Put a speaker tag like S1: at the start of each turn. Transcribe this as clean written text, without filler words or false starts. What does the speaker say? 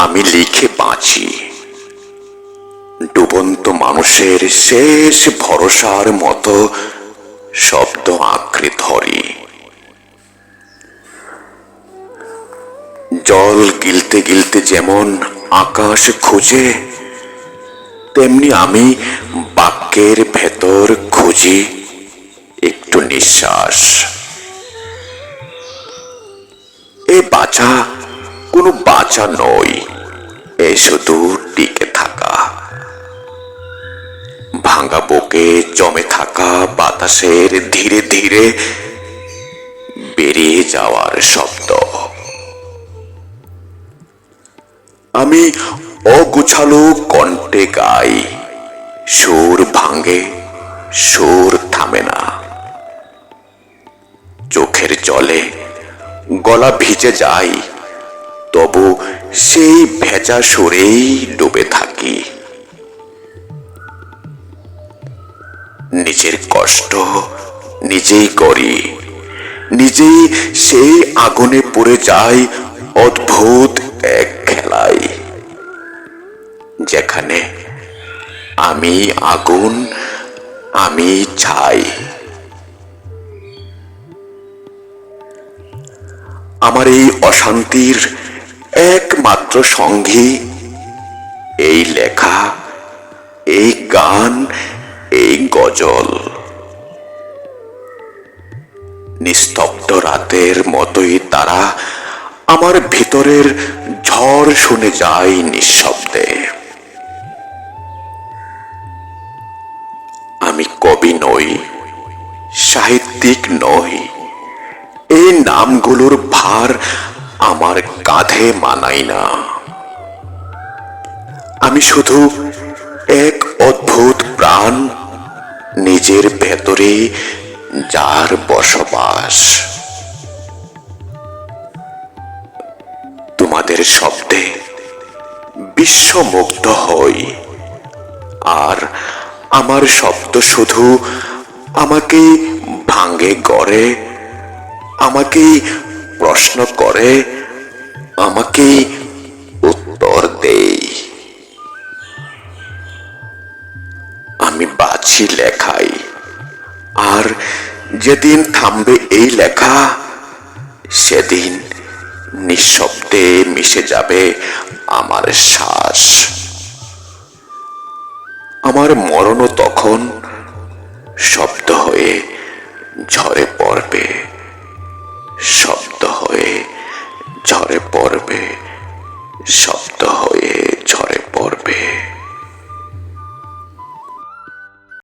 S1: আমি লিখে বাঁচি, ডুবন্ত মানুষের শেষ ভরসার মতো শব্দ আঁকড়ে ধরি। জল গিলতে গিলতে যেমন আকাশ খুঁজে, তেমনি আমি বাক্যের ভেতর খুঁজি একটু নিঃশ্বাস। এ বাঁচা কোনো বাঁচা নয়, এ শুধু টিকে থাকা, ভাঙা বুকে জমে থাকা বাতাসের ধীরে ধীরে বেরিয়ে যাওয়ার শব্দ। আমি অগুছালো কণ্ঠে গাই, সুর ভাঙে, সুর থামে না। চোখের জলে গলা ভিজে যায়, তবু সেই ভেজা সুরেই ডুবে থাকি। নিজের কষ্ট নিজেই করি, নিজেই সেই আগুনে পড়ে যাই অদ্ভুত এক খেলায়, যেখানে আমি আগুন, আমি ছাই। আমার এই অশান্তির একমাত্র সঙ্গী এই লেখা, এই গান, এই গজল। নিস্তব্ধ রাতের মতোই তারা আমার ভিতরের ঝড় শুনে যায় নিঃশব্দে। আমি কবি নই, সাহিত্যিক নই, এই নামগুলোর ভার আমার কাঁধে মানাই না। আমি শুধু এক অদ্ভুত প্রাণ, নিজের ভেতরে যার বসবাস। তোমাদের শব্দে বিশ্বমুগ্ধ হই, আর আমার শব্দ শুধু আমাকে ভাঙে গড়ে, আমাকে প্রশ্ন করে, আমাকে উত্তর দেই। আমি বাঁচি লেখাই, আর যেদিন থামবে এই লেখা, সেদিন নিঃশব্দে মিশে যাবে আমার শ্বাস। আমার মরণও তখন শব্দ হয়ে ঝরে পড়বে।